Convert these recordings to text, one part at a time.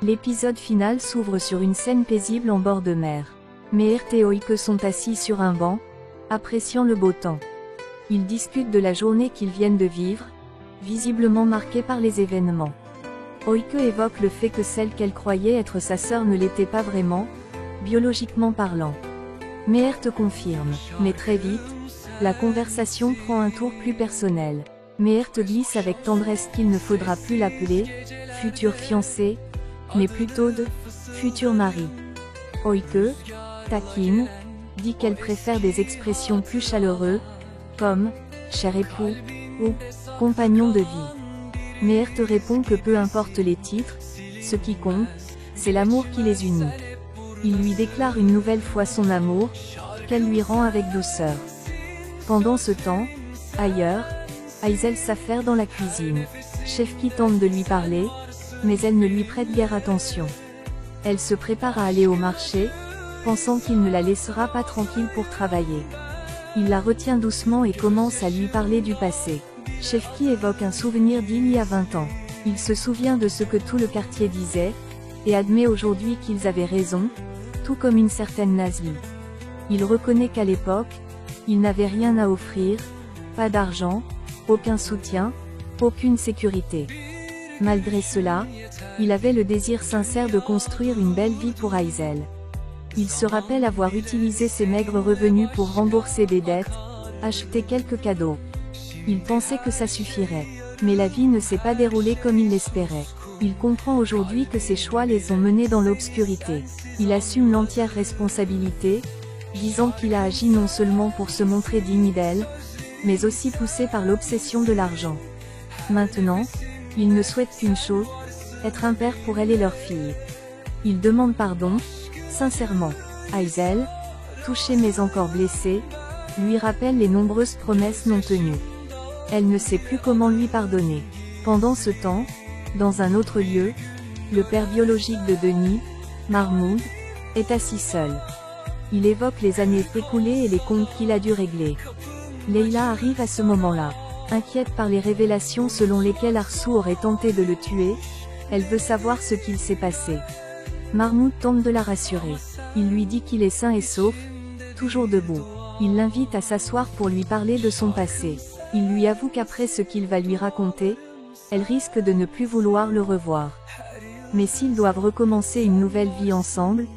L'épisode final s'ouvre sur une scène paisible en bord de mer. Meert et Oike sont assis sur un banc, appréciant le beau temps. Ils discutent de la journée qu'ils viennent de vivre, visiblement marquée par les événements. Oike évoque le fait que celle qu'elle croyait être sa sœur ne l'était pas vraiment, biologiquement parlant. Meert confirme, mais très vite, la conversation prend un tour plus personnel. Meert glisse avec tendresse qu'il ne faudra plus l'appeler « futur fiancé », mais plutôt de « futur mari ». Oike, taquine, dit qu'elle préfère des expressions plus chaleureuses, comme « cher époux » ou « compagnon de vie ». Meert répond que peu importe les titres, ce qui compte, c'est l'amour qui les unit. Il lui déclare une nouvelle fois son amour, qu'elle lui rend avec douceur. Pendant ce temps, ailleurs, Aysel s'affaire dans la cuisine. Chefki tente de lui parler, mais elle ne lui prête guère attention. Elle se prépare à aller au marché, pensant qu'il ne la laissera pas tranquille pour travailler. Il la retient doucement et commence à lui parler du passé. Chefki évoque un souvenir d'il y a 20 ans. Il se souvient de ce que tout le quartier disait, et admet aujourd'hui qu'ils avaient raison, tout comme une certaine Nazli. Il reconnaît qu'à l'époque, il n'avait rien à offrir, pas d'argent, aucun soutien, aucune sécurité. Malgré cela, il avait le désir sincère de construire une belle vie pour Aysel. Il se rappelle avoir utilisé ses maigres revenus pour rembourser des dettes, acheter quelques cadeaux. Il pensait que ça suffirait. Mais la vie ne s'est pas déroulée comme il l'espérait. Il comprend aujourd'hui que ses choix les ont menés dans l'obscurité. Il assume l'entière responsabilité, disant qu'il a agi non seulement pour se montrer digne d'elle, mais aussi poussé par l'obsession de l'argent. Maintenant, il ne souhaite qu'une chose, être un père pour elle et leur fille. Il demande pardon, sincèrement. Aysel, touchée mais encore blessée, lui rappelle les nombreuses promesses non tenues. Elle ne sait plus comment lui pardonner. Pendant ce temps, dans un autre lieu, le père biologique de Denis, Mahmoud, est assis seul. Il évoque les années écoulées et les comptes qu'il a dû régler. Leila arrive à ce moment-là. Inquiète par les révélations selon lesquelles Arsou aurait tenté de le tuer, elle veut savoir ce qu'il s'est passé. Mahmoud tente de la rassurer. Il lui dit qu'il est sain et sauf, toujours debout. Il l'invite à s'asseoir pour lui parler de son passé. Il lui avoue qu'après ce qu'il va lui raconter, elle risque de ne plus vouloir le revoir. Mais s'ils doivent recommencer une nouvelle vie ensemble,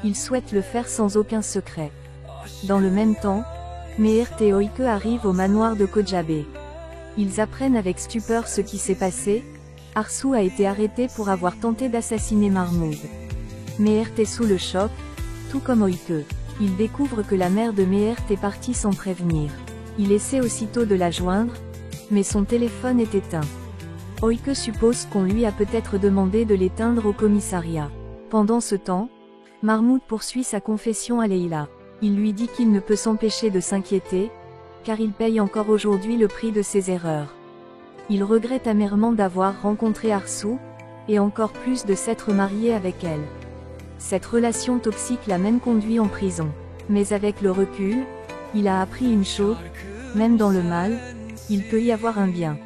il souhaite le faire sans aucun secret. Dans le même temps, Meert et Oike arrivent au manoir de Kojabé. Ils apprennent avec stupeur ce qui s'est passé. Arsou a été arrêté pour avoir tenté d'assassiner Mahmoud. Meert est sous le choc, tout comme Oike. Il découvre que la mère de Meert est partie sans prévenir. Il essaie aussitôt de la joindre, mais son téléphone est éteint. Oike suppose qu'on lui a peut-être demandé de l'éteindre au commissariat. Pendant ce temps, Mahmoud poursuit sa confession à Leila. Il lui dit qu'il ne peut s'empêcher de s'inquiéter, car il paye encore aujourd'hui le prix de ses erreurs. Il regrette amèrement d'avoir rencontré Arsou, et encore plus de s'être marié avec elle. Cette relation toxique l'a même conduit en prison. Mais avec le recul, il a appris une chose, même dans le mal, il peut y avoir un bien.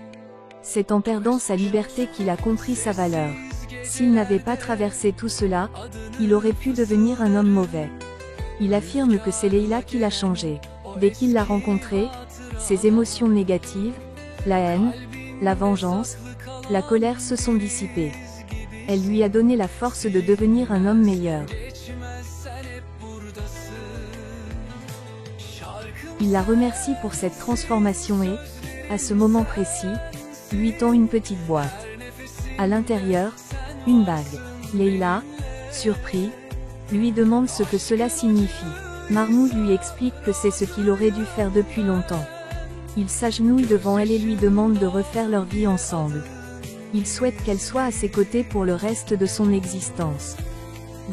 C'est en perdant sa liberté qu'il a compris sa valeur. S'il n'avait pas traversé tout cela, il aurait pu devenir un homme mauvais. Il affirme que c'est Leila qui l'a changé. Dès qu'il l'a rencontrée, ses émotions négatives, la haine, la vengeance, la colère se sont dissipées. Elle lui a donné la force de devenir un homme meilleur. Il la remercie pour cette transformation et, à ce moment précis, lui tend une petite boîte. À l'intérieur, une bague. Leila, surpris, lui demande ce que cela signifie. Mahmoud lui explique que c'est ce qu'il aurait dû faire depuis longtemps. Il s'agenouille devant elle et lui demande de refaire leur vie ensemble. Il souhaite qu'elle soit à ses côtés pour le reste de son existence.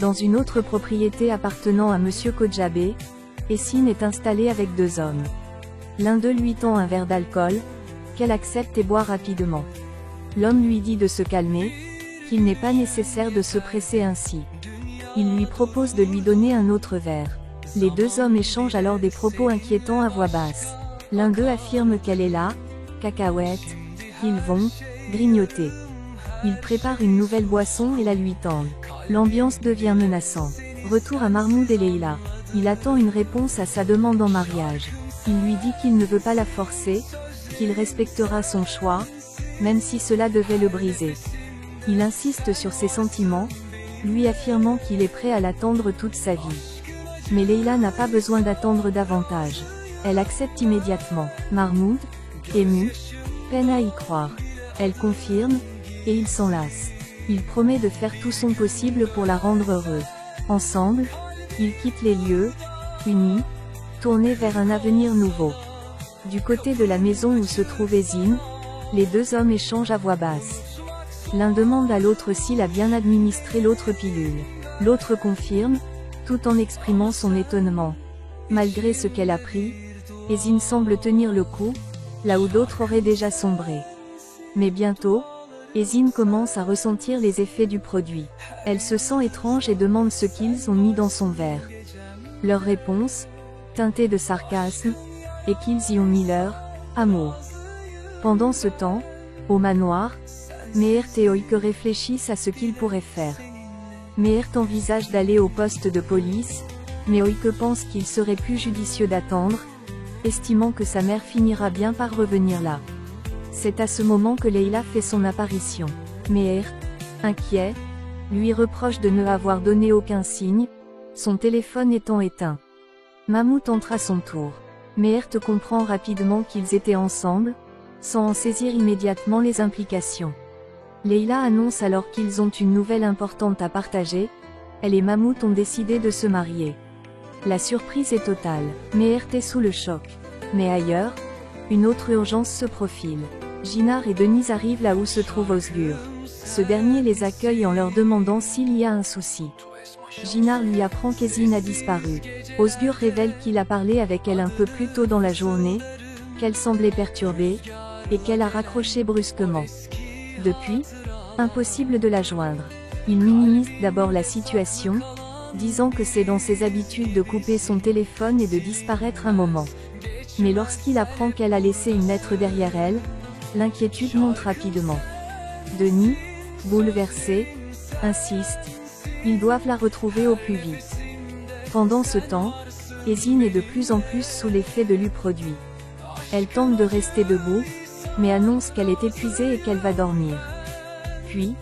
Dans une autre propriété appartenant à Monsieur Kojabé, Essine est installée avec 2 hommes. L'un d'eux lui tend un verre d'alcool, qu'elle accepte et boit rapidement. L'homme lui dit de se calmer, qu'il n'est pas nécessaire de se presser ainsi. Il lui propose de lui donner un autre verre. Les 2 hommes échangent alors des propos inquiétants à voix basse. L'un d'eux affirme qu'elle est là, cacahuète, qu'ils vont grignoter. Ils préparent une nouvelle boisson et la lui tendent. L'ambiance devient menaçante. Retour à Mahmoud et Leïla. Il attend une réponse à sa demande en mariage. Il lui dit qu'il ne veut pas la forcer, qu'il respectera son choix, même si cela devait le briser. Il insiste sur ses sentiments, lui affirmant qu'il est prêt à l'attendre toute sa vie. Mais Leïla n'a pas besoin d'attendre davantage. Elle accepte immédiatement. Mahmoud, ému, peine à y croire. Elle confirme, et il s'enlace. Il promet de faire tout son possible pour la rendre heureuse. Ensemble, ils quittent les lieux, unis, tournés vers un avenir nouveau. Du côté de la maison où se trouve Ezzine, les deux hommes échangent à voix basse. L'un demande à l'autre s'il a bien administré l'autre pilule. L'autre confirme, tout en exprimant son étonnement. Malgré ce qu'elle a pris, Ezzine semble tenir le coup, là où d'autres auraient déjà sombré. Mais bientôt, Ezzine commence à ressentir les effets du produit. Elle se sent étrange et demande ce qu'ils ont mis dans son verre. Leur réponse, teintée de sarcasme, est qu'ils y ont mis leur amour. Pendant ce temps, au manoir, Meert et Oike réfléchissent à ce qu'ils pourraient faire. Meert envisage d'aller au poste de police, mais Oike pense qu'il serait plus judicieux d'attendre, estimant que sa mère finira bien par revenir là. C'est à ce moment que Leïla fait son apparition. Meert, inquiet, lui reproche de ne avoir donné aucun signe, son téléphone étant éteint. Mahmoud entre à son tour. Meert comprend rapidement qu'ils étaient ensemble, sans en saisir immédiatement les implications. Leïla annonce alors qu'ils ont une nouvelle importante à partager, elle et Mahmoud ont décidé de se marier. La surprise est totale. Meert est sous le choc. Mais ailleurs, une autre urgence se profile. Jinar et Denise arrivent là où se trouve Özgür. Ce dernier les accueille en leur demandant s'il y a un souci. Jinar lui apprend qu'Ezzine a disparu. Özgür révèle qu'il a parlé avec elle un peu plus tôt dans la journée, qu'elle semblait perturbée, et qu'elle a raccroché brusquement. Depuis, impossible de la joindre. Il minimise d'abord la situation, disant que c'est dans ses habitudes de couper son téléphone et de disparaître un moment. Mais lorsqu'il apprend qu'elle a laissé une lettre derrière elle, l'inquiétude monte rapidement. Denis, bouleversé, insiste. Ils doivent la retrouver au plus vite. Pendant ce temps, Ezzine est de plus en plus sous l'effet de l'u produit. Elle tente de rester debout, mais annonce qu'elle est épuisée et qu'elle va dormir. Puis,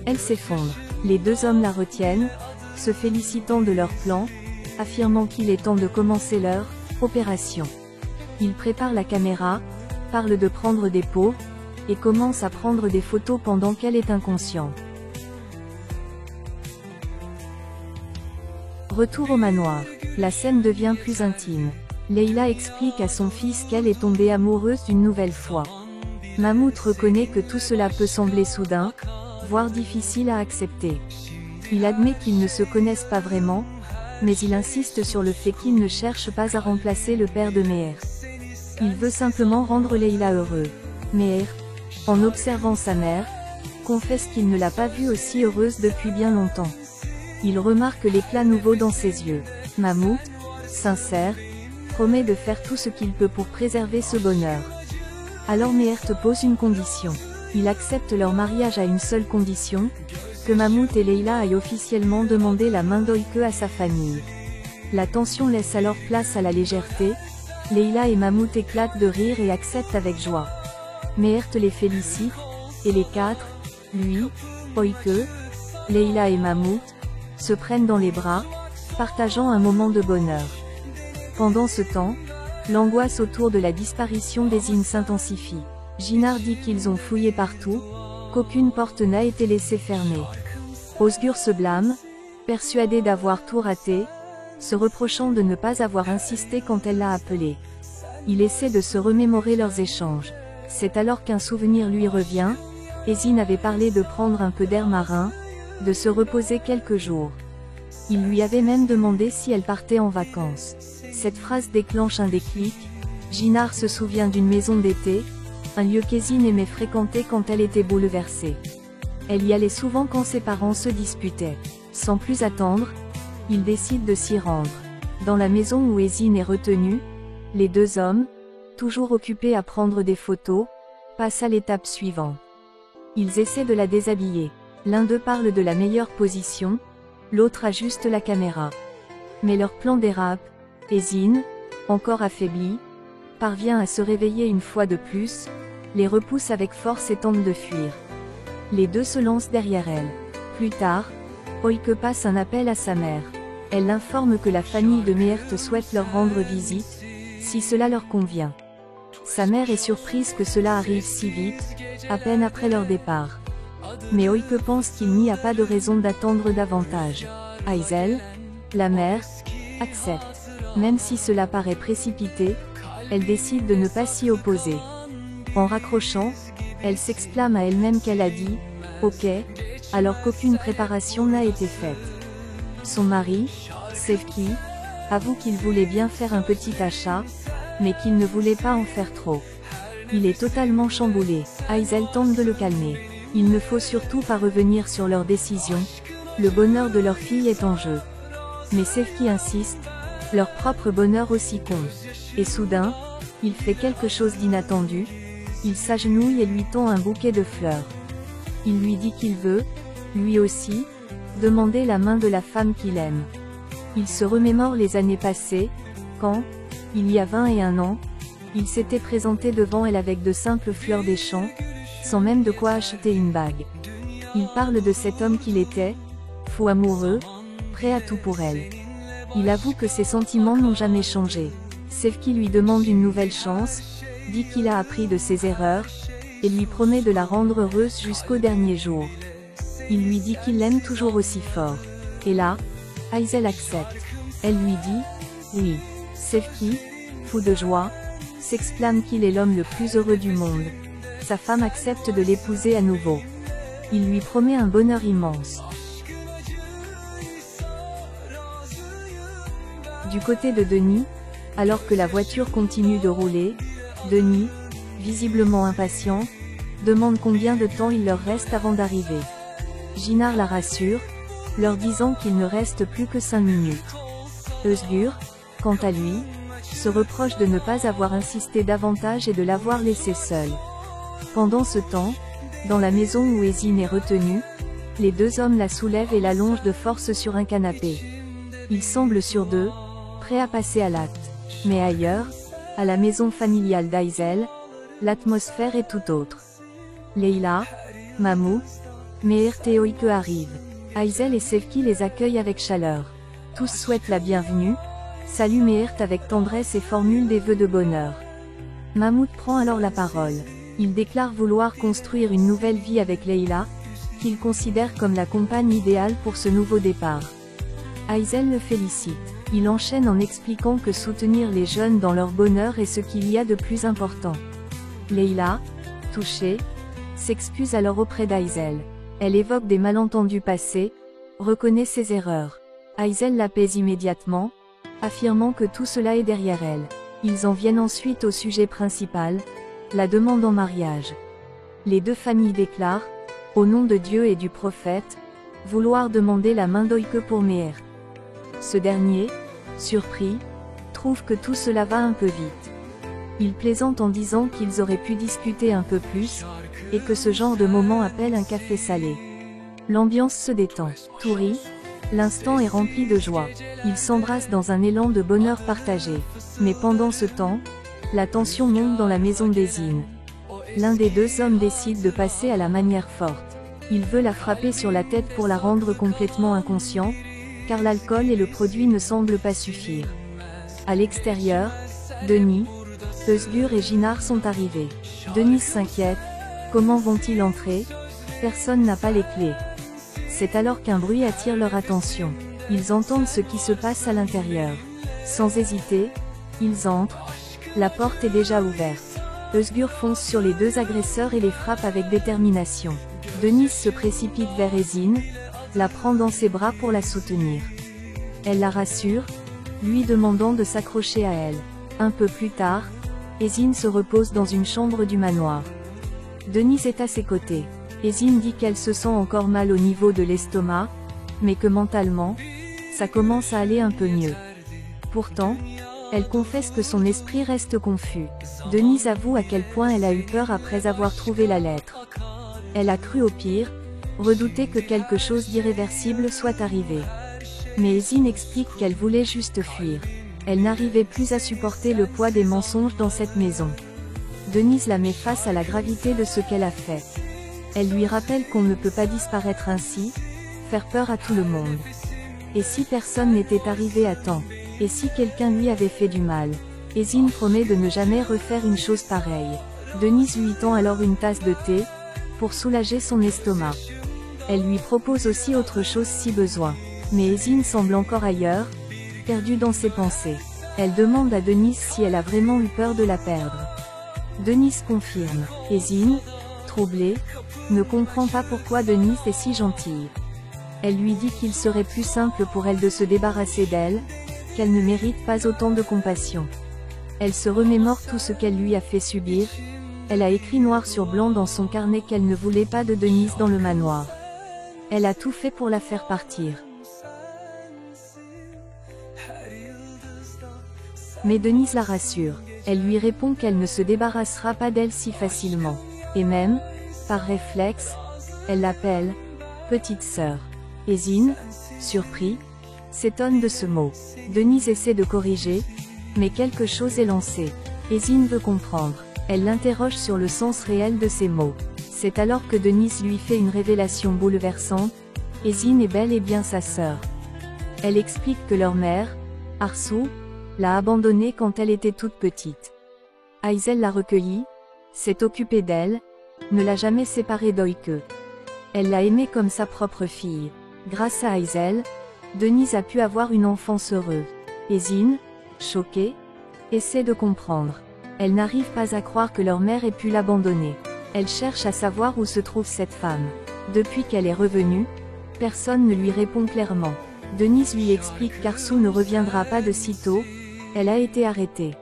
elle s'effondre. Les deux hommes la retiennent, se félicitant de leur plan, affirmant qu'il est temps de commencer leur opération. Ils préparent la caméra, parlent de prendre des pots, et commencent à prendre des photos pendant qu'elle est inconsciente. Retour au manoir. La scène devient plus intime. Leïla explique à son fils qu'elle est tombée amoureuse une nouvelle fois. Mahmoud reconnaît que tout cela peut sembler soudain, voire difficile à accepter. Il admet qu'ils ne se connaissent pas vraiment, mais il insiste sur le fait qu'il ne cherche pas à remplacer le père de Meert. Il veut simplement rendre Leïla heureuse. Meert, en observant sa mère, confesse qu'il ne l'a pas vue aussi heureuse depuis bien longtemps. Il remarque l'éclat nouveau dans ses yeux. Mahmoud, sincère, promet de faire tout ce qu'il peut pour préserver ce bonheur. Alors Meert pose une condition. Il accepte leur mariage à une seule condition, que Mahmoud et Leïla aillent officiellement demander la main d'Oike à sa famille. La tension laisse alors place à la légèreté, Leïla et Mahmoud éclatent de rire et acceptent avec joie. Meert les félicite, et les quatre, lui, Oike, Leïla et Mahmoud, se prennent dans les bras, partageant un moment de bonheur. Pendant ce temps, l'angoisse autour de la disparition d'Ezzine s'intensifie. Jinar dit qu'ils ont fouillé partout, qu'aucune porte n'a été laissée fermée. Özgür se blâme, persuadé d'avoir tout raté, se reprochant de ne pas avoir insisté quand elle l'a appelé. Il essaie de se remémorer leurs échanges. C'est alors qu'un souvenir lui revient, Ezzine avait parlé de prendre un peu d'air marin, de se reposer quelques jours. Il lui avait même demandé si elle partait en vacances. Cette phrase déclenche un déclic. Jinar se souvient d'une maison d'été, un lieu qu'Ezzine aimait fréquenter quand elle était bouleversée. Elle y allait souvent quand ses parents se disputaient. Sans plus attendre, il décide de s'y rendre. Dans la maison où Ezzine est retenue, les deux hommes, toujours occupés à prendre des photos, passent à l'étape suivante. Ils essaient de la déshabiller. L'un d'eux parle de la meilleure position, l'autre ajuste la caméra. Mais leur plan dérape, et Zin, encore affaiblie, parvient à se réveiller une fois de plus, les repousse avec force et tente de fuir. Les deux se lancent derrière elle. Plus tard, Oike passe un appel à sa mère. Elle l'informe que la famille de Meert souhaite leur rendre visite, si cela leur convient. Sa mère est surprise que cela arrive si vite, à peine après leur départ. Mais Oike pense qu'il n'y a pas de raison d'attendre davantage. Aysel, la mère, accepte. Même si cela paraît précipité, elle décide de ne pas s'y opposer. En raccrochant, elle s'exclame à elle-même qu'elle a dit « Ok », alors qu'aucune préparation n'a été faite. Son mari, Sevki, avoue qu'il voulait bien faire un petit achat, mais qu'il ne voulait pas en faire trop. Il est totalement chamboulé. Aysel tente de le calmer. Il ne faut surtout pas revenir sur leur décision, le bonheur de leur fille est en jeu. Mais Sevki insiste, leur propre bonheur aussi compte. Et soudain, il fait quelque chose d'inattendu, il s'agenouille et lui tend un bouquet de fleurs. Il lui dit qu'il veut, lui aussi, demander la main de la femme qu'il aime. Il se remémore les années passées, quand, il y a 21 ans, il s'était présenté devant elle avec de simples fleurs des champs, sans même de quoi acheter une bague. Il parle de cet homme qu'il était, fou amoureux, prêt à tout pour elle. Il avoue que ses sentiments n'ont jamais changé. Sevki lui demande une nouvelle chance, dit qu'il a appris de ses erreurs, et lui promet de la rendre heureuse jusqu'au dernier jour. Il lui dit qu'il l'aime toujours aussi fort. Et là, Aysel accepte. Elle lui dit « Oui ». Sevki, fou de joie, s'exclame qu'il est l'homme le plus heureux du monde. Sa femme accepte de l'épouser à nouveau. Il lui promet un bonheur immense. Du côté de Denis, alors que la voiture continue de rouler, Denis, visiblement impatient, demande combien de temps il leur reste avant d'arriver. Ginard la rassure, leur disant qu'il ne reste plus que 5 minutes. Özgür, quant à lui, se reproche de ne pas avoir insisté davantage et de l'avoir laissé seul. Pendant ce temps, dans la maison où Esin est retenue, les deux hommes la soulèvent et l'allongent de force sur un canapé. Ils semblent sur d'eux, prêts à passer à l'acte. Mais ailleurs, à la maison familiale d'Aysel, l'atmosphère est tout autre. Leila, Mahmoud, Meert et Oike arrivent. Aysel et Sevki les accueillent avec chaleur. Tous souhaitent la bienvenue, saluent Meert avec tendresse et formulent des vœux de bonheur. Mahmoud prend alors la parole. Il déclare vouloir construire une nouvelle vie avec Leila, qu'il considère comme la compagne idéale pour ce nouveau départ. Aysel le félicite. Il enchaîne en expliquant que soutenir les jeunes dans leur bonheur est ce qu'il y a de plus important. Leila, touchée, s'excuse alors auprès d'Aysel. Elle évoque des malentendus passés, reconnaît ses erreurs. Aysel l'apaise immédiatement, affirmant que tout cela est derrière elle. Ils en viennent ensuite au sujet principal, la demande en mariage. Les deux familles déclarent, au nom de Dieu et du prophète, vouloir demander la main d'Oike pour Meert. Ce dernier, surpris, trouve que tout cela va un peu vite. Il plaisante en disant qu'ils auraient pu discuter un peu plus, et que ce genre de moment appelle un café salé. L'ambiance se détend. Tout rit, l'instant est rempli de joie. Ils s'embrassent dans un élan de bonheur partagé. Mais pendant ce temps, la tension monte dans la maison d'Esin. L'un des deux hommes décide de passer à la manière forte. Il veut la frapper sur la tête pour la rendre complètement inconsciente, car l'alcool et le produit ne semblent pas suffire. À l'extérieur, Denis, Özgür et Ginard sont arrivés. Denis s'inquiète, comment vont-ils entrer? Personne n'a pas les clés. C'est alors qu'un bruit attire leur attention. Ils entendent ce qui se passe à l'intérieur. Sans hésiter, ils entrent. La porte est déjà ouverte. Özgür fonce sur les deux agresseurs et les frappe avec détermination. Denis se précipite vers Esin, la prend dans ses bras pour la soutenir. Elle la rassure, lui demandant de s'accrocher à elle. Un peu plus tard, Esin se repose dans une chambre du manoir. Denis est à ses côtés. Esin dit qu'elle se sent encore mal au niveau de l'estomac, mais que mentalement, ça commence à aller un peu mieux. Pourtant, elle confesse que son esprit reste confus. Denis avoue à quel point elle a eu peur après avoir trouvé la lettre. Elle a cru au pire, redouté que quelque chose d'irréversible soit arrivé. Mais Ezzine explique qu'elle voulait juste fuir. Elle n'arrivait plus à supporter le poids des mensonges dans cette maison. Denise la met face à la gravité de ce qu'elle a fait. Elle lui rappelle qu'on ne peut pas disparaître ainsi, faire peur à tout le monde. Et si personne n'était arrivé à temps? Et si quelqu'un lui avait fait du mal? Ezzine promet de ne jamais refaire une chose pareille. Denise lui tend alors une tasse de thé, pour soulager son estomac. Elle lui propose aussi autre chose si besoin. Mais Ezzine semble encore ailleurs, perdue dans ses pensées. Elle demande à Denise si elle a vraiment eu peur de la perdre. Denise confirme. Ezzine, troublée, ne comprend pas pourquoi Denise est si gentille. Elle lui dit qu'il serait plus simple pour elle de se débarrasser d'elle, qu'elle ne mérite pas autant de compassion. Elle se remémore tout ce qu'elle lui a fait subir. Elle a écrit noir sur blanc dans son carnet qu'elle ne voulait pas de Denise dans le manoir. Elle a tout fait pour la faire partir. Mais Denise la rassure. Elle lui répond qu'elle ne se débarrassera pas d'elle si facilement. Et même, par réflexe, elle l'appelle « petite sœur ». Ezzine, surpris, s'étonne de ce mot. Denise essaie de corriger, mais quelque chose est lancé. Ezzine veut comprendre. Elle l'interroge sur le sens réel de ces mots. C'est alors que Denise lui fait une révélation bouleversante. Ezzine est bel et bien sa sœur. Elle explique que leur mère, Arsou, l'a abandonnée quand elle était toute petite. Aizel l'a recueillie, s'est occupée d'elle, ne l'a jamais séparée d'Oike. Elle l'a aimée comme sa propre fille. Grâce à Aizel, Denise a pu avoir une enfance heureuse. Ezzine, choquée, essaie de comprendre. Elle n'arrive pas à croire que leur mère ait pu l'abandonner. Elle cherche à savoir où se trouve cette femme. Depuis qu'elle est revenue, personne ne lui répond clairement. Denise lui explique qu'Arsou ne reviendra pas de sitôt, elle a été arrêtée.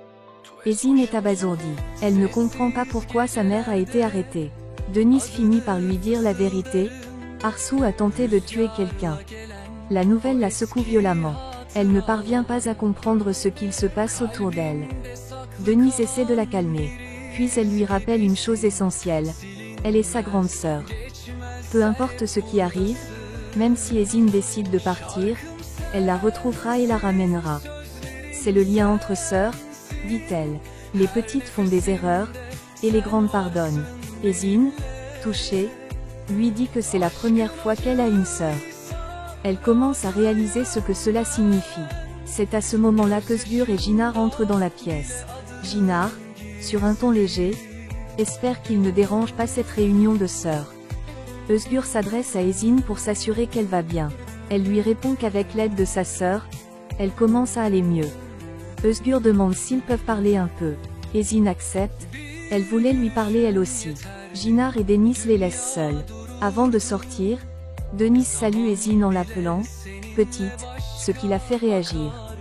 Ezzine est abasourdie. Elle ne comprend pas pourquoi sa mère a été arrêtée. Denise finit par lui dire la vérité. Arsou a tenté de tuer quelqu'un. La nouvelle la secoue violemment. Elle ne parvient pas à comprendre ce qu'il se passe autour d'elle. Denise essaie de la calmer. Puis elle lui rappelle une chose essentielle. Elle est sa grande sœur. Peu importe ce qui arrive, même si Ezzine décide de partir, elle la retrouvera et la ramènera. C'est le lien entre sœurs, dit-elle. Les petites font des erreurs, et les grandes pardonnent. Ezzine, touchée, lui dit que c'est la première fois qu'elle a une sœur. Elle commence à réaliser ce que cela signifie. C'est à ce moment-là que Özgür et Jinar entrent dans la pièce. Jinar, sur un ton léger, espère qu'il ne dérange pas cette réunion de sœurs. Özgür s'adresse à Ezzine pour s'assurer qu'elle va bien. Elle lui répond qu'avec l'aide de sa sœur, elle commence à aller mieux. Özgür demande s'ils peuvent parler un peu. Ezzine accepte, elle voulait lui parler elle aussi. Jinar et Denise les laissent seuls. Avant de sortir, Denise salue Ezzine en l'appelant « petite », ce qui la fait réagir.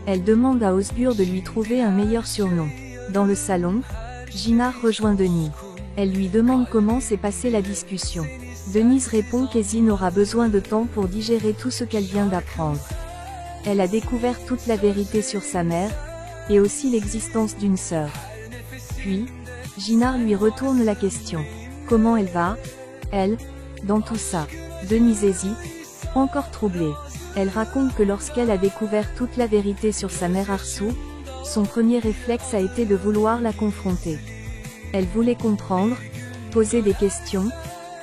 Elle demande à Özgür de lui trouver un meilleur surnom. Dans le salon, Jinar rejoint Denise. Elle lui demande comment s'est passée la discussion. Denise répond qu'Ezzine aura besoin de temps pour digérer tout ce qu'elle vient d'apprendre. Elle a découvert toute la vérité sur sa mère, et aussi l'existence d'une sœur. Puis, Jinar lui retourne la question. Comment elle va, elle, dans tout ça? Denise hésite, encore troublée. Elle raconte que lorsqu'elle a découvert toute la vérité sur sa mère Arsou, son premier réflexe a été de vouloir la confronter. Elle voulait comprendre, poser des questions,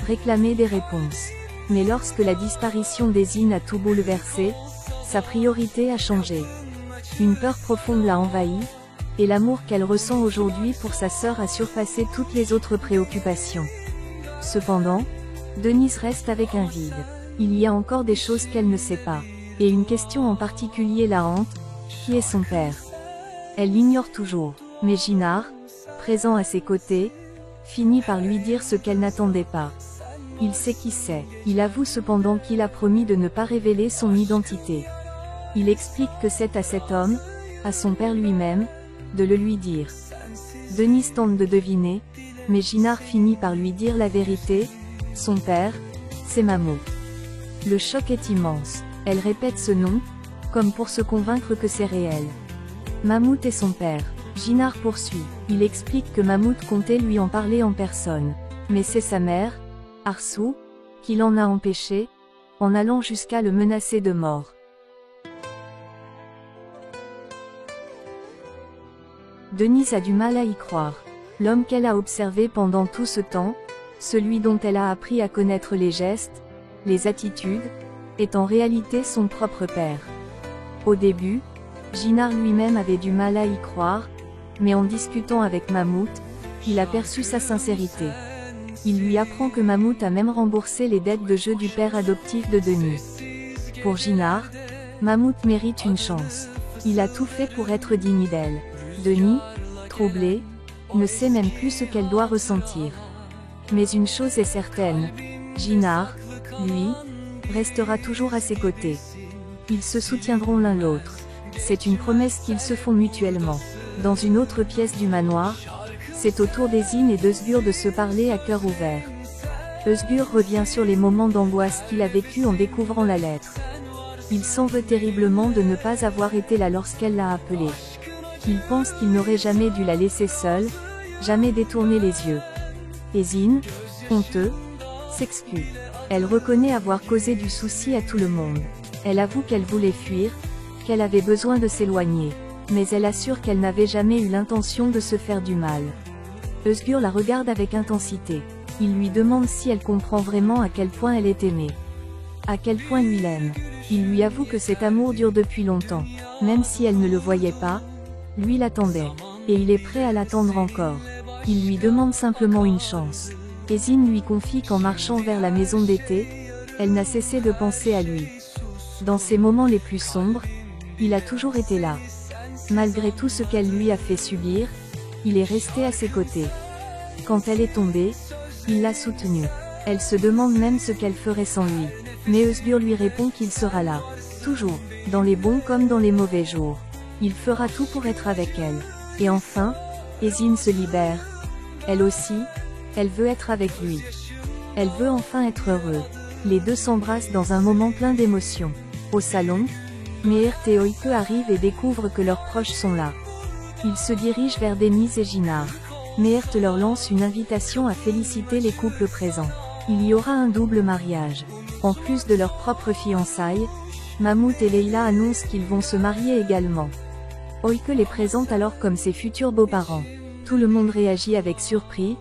réclamer des réponses. Mais lorsque la disparition d'Ezzine a tout bouleversé, sa priorité a changé. Une peur profonde l'a envahie, et l'amour qu'elle ressent aujourd'hui pour sa sœur a surpassé toutes les autres préoccupations. Cependant, Denise reste avec un vide. Il y a encore des choses qu'elle ne sait pas. Et une question en particulier la hante, qui est son père? Elle l'ignore toujours. Mais Jinar, présent à ses côtés, finit par lui dire ce qu'elle n'attendait pas. Il sait qui c'est. Il avoue cependant qu'il a promis de ne pas révéler son identité. Il explique que c'est à cet homme, à son père lui-même, de le lui dire. Denise tente de deviner, mais Jinar finit par lui dire la vérité. Son père, c'est Mahmoud. Le choc est immense. Elle répète ce nom, comme pour se convaincre que c'est réel. Mahmoud est son père. Jinar poursuit. Il explique que Mahmoud comptait lui en parler en personne. Mais c'est sa mère, Arsou, qui l'en a empêché, en allant jusqu'à le menacer de mort. Denise a du mal à y croire. L'homme qu'elle a observé pendant tout ce temps, celui dont elle a appris à connaître les gestes, les attitudes, est en réalité son propre père. Au début, Ginard lui-même avait du mal à y croire, mais en discutant avec Mammouth, il a perçu sa sincérité. Il lui apprend que Mammouth a même remboursé les dettes de jeu du père adoptif de Denis. Pour Ginard, Mammouth mérite une chance. Il a tout fait pour être digne d'elle. Denis, troublé, ne sait même plus ce qu'elle doit ressentir. Mais une chose est certaine, Ginard, lui, restera toujours à ses côtés. Ils se soutiendront l'un l'autre. C'est une promesse qu'ils se font mutuellement. Dans une autre pièce du manoir, c'est au tour d'Ezine et d'Osgur de se parler à cœur ouvert. Osgur revient sur les moments d'angoisse qu'il a vécus en découvrant la lettre. Il s'en veut terriblement de ne pas avoir été là lorsqu'elle l'a appelé. Il pense qu'il n'aurait jamais dû la laisser seule, jamais détourner les yeux. Ezine, honteux, s'excuse. Elle reconnaît avoir causé du souci à tout le monde. Elle avoue qu'elle voulait fuir, qu'elle avait besoin de s'éloigner. Mais elle assure qu'elle n'avait jamais eu l'intention de se faire du mal. Osgur la regarde avec intensité. Il lui demande si elle comprend vraiment à quel point elle est aimée. À quel point lui l'aime. Il lui avoue que cet amour dure depuis longtemps. Même si elle ne le voyait pas, lui l'attendait. Et il est prêt à l'attendre encore. Il lui demande simplement une chance. Ezine lui confie qu'en marchant vers la maison d'été, elle n'a cessé de penser à lui. Dans ses moments les plus sombres, il a toujours été là. Malgré tout ce qu'elle lui a fait subir, il est resté à ses côtés. Quand elle est tombée, il l'a soutenue. Elle se demande même ce qu'elle ferait sans lui. Mais Osgur lui répond qu'il sera là. Toujours. Dans les bons comme dans les mauvais jours. Il fera tout pour être avec elle. Et enfin, Ezine se libère. Elle aussi, elle veut être avec lui. Elle veut enfin être heureux. Les deux s'embrassent dans un moment plein d'émotions. Au salon, Meert et Oike arrivent et découvrent que leurs proches sont là. Ils se dirigent vers Denise et Ginard. Meert leur lance une invitation à féliciter les couples présents. Il y aura un double mariage. En plus de leurs propres fiançailles, Mammouth et Leila annoncent qu'ils vont se marier également. Oike les présente alors comme ses futurs beaux-parents. Tout le monde réagit avec surprise,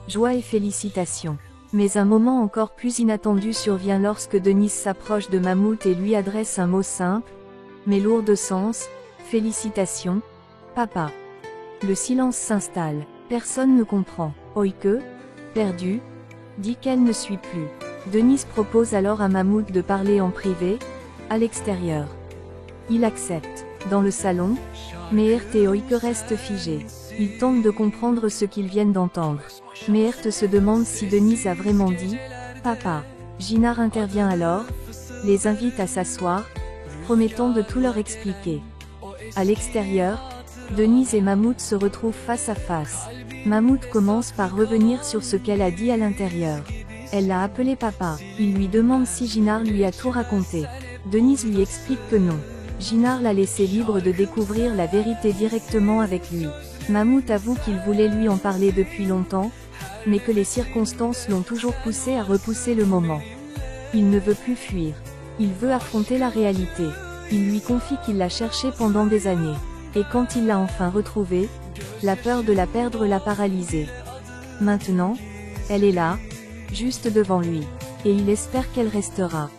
joie et félicitations. Mais un moment encore plus inattendu survient lorsque Denise s'approche de Mammouth et lui adresse un mot simple, mais lourd de sens, « Félicitations, papa ». Le silence s'installe, personne ne comprend. Oike, perdue, dit qu'elle ne suit plus. Denise propose alors à Mammouth de parler en privé, à l'extérieur. Il accepte. Dans le salon, Meert et Oike restent figés. Ils tentent de comprendre ce qu'ils viennent d'entendre. Meert se demande si Denise a vraiment dit « Papa ». Ginard intervient alors, les invite à s'asseoir, promettant de tout leur expliquer. À l'extérieur, Denise et Mammouth se retrouvent face à face. Mammouth commence par revenir sur ce qu'elle a dit à l'intérieur. Elle l'a appelé papa. Il lui demande si Ginard lui a tout raconté. Denise lui explique que non. Ginard l'a laissé libre de découvrir la vérité directement avec lui. Mammouth avoue qu'il voulait lui en parler depuis longtemps, mais que les circonstances l'ont toujours poussé à repousser le moment. Il ne veut plus fuir. Il veut affronter la réalité. Il lui confie qu'il l'a cherché pendant des années. Et quand il l'a enfin retrouvée, la peur de la perdre l'a paralysé. Maintenant, elle est là, juste devant lui. Et il espère qu'elle restera.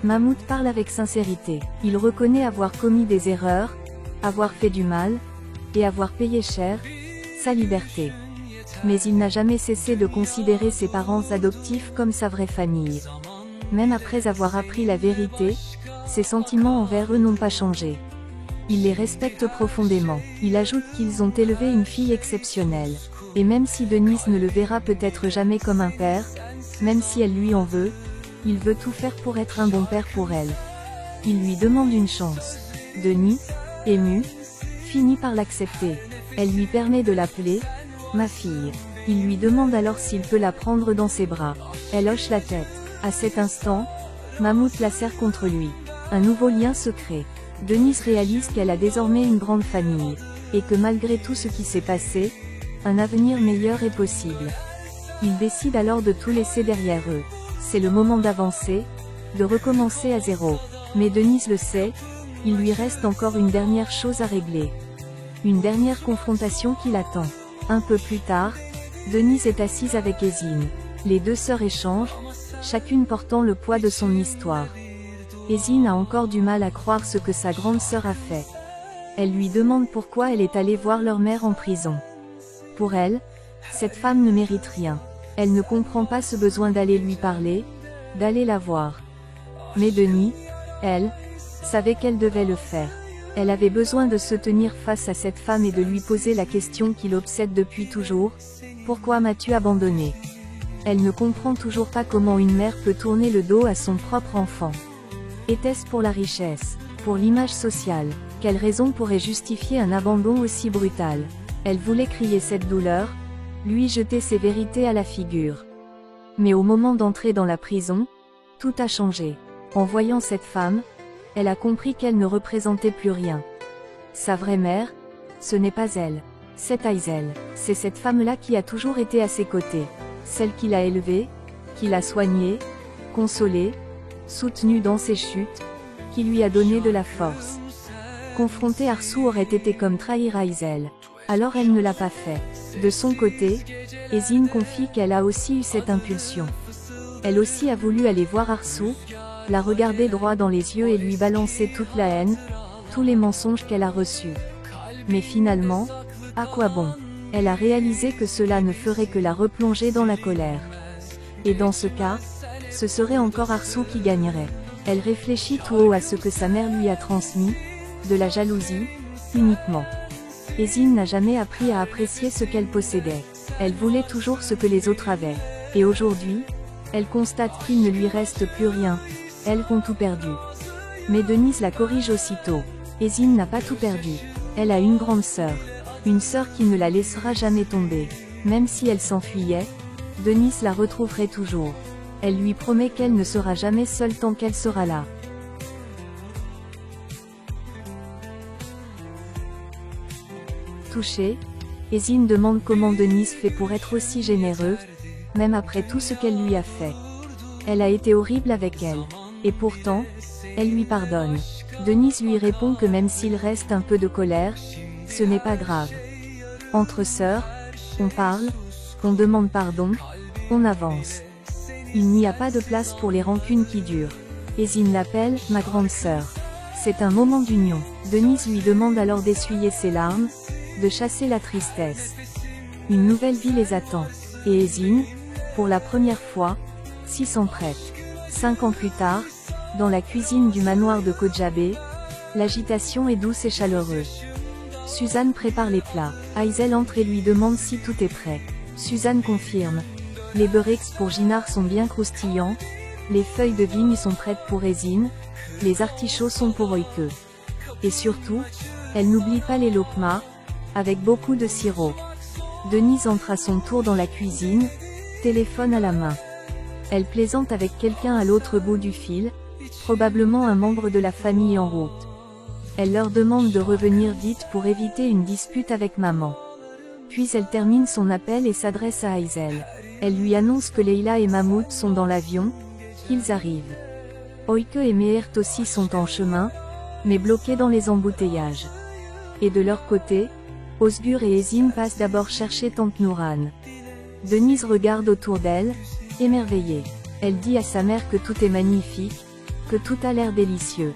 Mammouth parle avec sincérité. Il reconnaît avoir commis des erreurs, avoir fait du mal, et avoir payé cher sa liberté. Mais il n'a jamais cessé de considérer ses parents adoptifs comme sa vraie famille. Même après avoir appris la vérité, ses sentiments envers eux n'ont pas changé. Il les respecte profondément. Il ajoute qu'ils ont élevé une fille exceptionnelle. Et même si Denise ne le verra peut-être jamais comme un père, même si elle lui en veut, il veut tout faire pour être un bon père pour elle. Il lui demande une chance. Denis, ému, finit par l'accepter. Elle lui permet de l'appeler « ma fille ». Il lui demande alors s'il peut la prendre dans ses bras. Elle hoche la tête. À cet instant, Mammouth la serre contre lui. Un nouveau lien se crée. Denise réalise qu'elle a désormais une grande famille. Et que malgré tout ce qui s'est passé, Un avenir meilleur est possible. Ils décident alors de tout laisser derrière eux. C'est le moment d'avancer, de recommencer à zéro. Mais Denise le sait, il lui reste encore une dernière chose à régler. Une dernière confrontation qui l'attend. Un peu plus tard, Denise est assise avec Esin. Les deux sœurs échangent, chacune portant le poids de son histoire. Esin a encore du mal à croire ce que sa grande sœur a fait. Elle lui demande pourquoi elle est allée voir leur mère en prison. Pour elle, cette femme ne mérite rien. Elle ne comprend pas ce besoin d'aller lui parler, d'aller la voir. Mais Denise, elle, savait qu'elle devait le faire. Elle avait besoin de se tenir face à cette femme et de lui poser la question qui l'obsède depuis toujours. Pourquoi m'as-tu abandonné? Elle ne comprend toujours pas comment une mère peut tourner le dos à son propre enfant. Était-ce pour la richesse? Pour l'image sociale? Quelle raison pourrait justifier un abandon aussi brutal? Elle voulait crier cette douleur, lui jeter ses vérités à la figure. Mais au moment d'entrer dans la prison, tout a changé. En voyant cette femme, elle a compris qu'elle ne représentait plus rien. Sa vraie mère, ce n'est pas elle. C'est Aysel. C'est cette femme-là qui a toujours été à ses côtés. Celle qui l'a élevée, qui l'a soignée, consolée, soutenue dans ses chutes, qui lui a donné de la force. Confronter Arsou aurait été comme trahir Aysel. Alors elle ne l'a pas fait. De son côté, Esin confie qu'elle a aussi eu cette impulsion. Elle aussi a voulu aller voir Arsou, la regarder droit dans les yeux et lui balancer toute la haine, tous les mensonges qu'elle a reçus. Mais finalement, à quoi bon? Elle a réalisé que cela ne ferait que la replonger dans la colère. Et dans ce cas, ce serait encore Arsou qui gagnerait. Elle réfléchit tout haut à ce que sa mère lui a transmis, de la jalousie, uniquement. Esin n'a jamais appris à apprécier ce qu'elle possédait. Elle voulait toujours ce que les autres avaient. Et aujourd'hui, elle constate qu'il ne lui reste plus rien. Elles ont tout perdu. Mais Denise la corrige aussitôt. Esin n'a pas tout perdu. Elle a une grande sœur. Une sœur qui ne la laissera jamais tomber. Même si elle s'enfuyait, Denise la retrouverait toujours. Elle lui promet qu'elle ne sera jamais seule tant qu'elle sera là. Touchée, Esin demande comment Denise fait pour être aussi généreuse, même après tout ce qu'elle lui a fait. Elle a été horrible avec elle. Et pourtant, elle lui pardonne. Denise lui répond que même s'il reste un peu de colère, ce n'est pas grave. Entre sœurs, on parle, on demande pardon, on avance. Il n'y a pas de place pour les rancunes qui durent. Esin l'appelle « ma grande sœur ». C'est un moment d'union. Denise lui demande alors d'essuyer ses larmes, de chasser la tristesse. Une nouvelle vie les attend. Et Esin, pour la première fois, s'y sent prête. 5 ans plus tard, dans la cuisine du manoir de Kojabé, l'agitation est douce et chaleureuse. Suzanne prépare les plats. Aysel entre et lui demande si tout est prêt. Suzanne confirme. Les beurrex pour Ginard sont bien croustillants, les feuilles de vigne sont prêtes pour Esin, les artichauts sont pour Oike. Et surtout, elle n'oublie pas les lokmas, avec beaucoup de sirop. Denise entre à son tour dans la cuisine, téléphone à la main. Elle plaisante avec quelqu'un à l'autre bout du fil, probablement un membre de la famille en route. Elle leur demande de revenir vite pour éviter une dispute avec maman. Puis elle termine son appel et s'adresse à Aysel. Elle lui annonce que Leila et Mahmoud sont dans l'avion, qu'ils arrivent. Oike et Meert aussi sont en chemin, mais bloqués dans les embouteillages. Et de leur côté, Osgur et Esin passent d'abord chercher tante Nourane. Denise regarde autour d'elle, émerveillée. Elle dit à sa mère que tout est magnifique, que tout a l'air délicieux.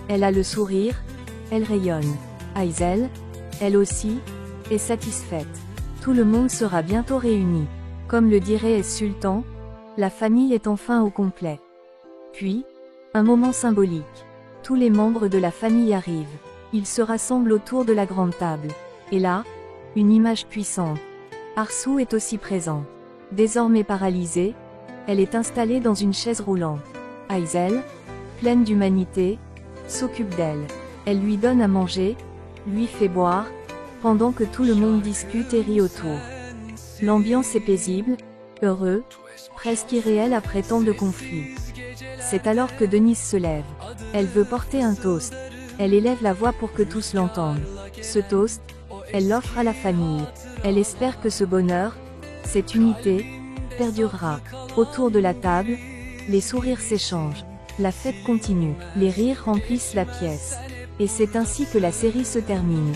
Elle a le sourire, elle rayonne. Aysel, elle aussi, est satisfaite. Tout le monde sera bientôt réuni. Comme le dirait Sultan, la famille est enfin au complet. Puis, un moment symbolique. Tous les membres de la famille arrivent. Ils se rassemblent autour de la grande table. Et là, une image puissante. Arsou est aussi présent. Désormais paralysée, elle est installée dans une chaise roulante. Aysel, pleine d'humanité, s'occupe d'elle. Elle lui donne à manger, lui fait boire, pendant que tout le monde discute et rit autour. L'ambiance est paisible, heureux, presque irréel après tant de conflits. C'est alors que Denise se lève. Elle veut porter un toast. Elle élève la voix pour que tous l'entendent. Ce toast, elle l'offre à la famille. Elle espère que ce bonheur, cette unité, perdurera. Autour de la table, les sourires s'échangent. La fête continue, les rires remplissent la pièce. Et c'est ainsi que la série se termine.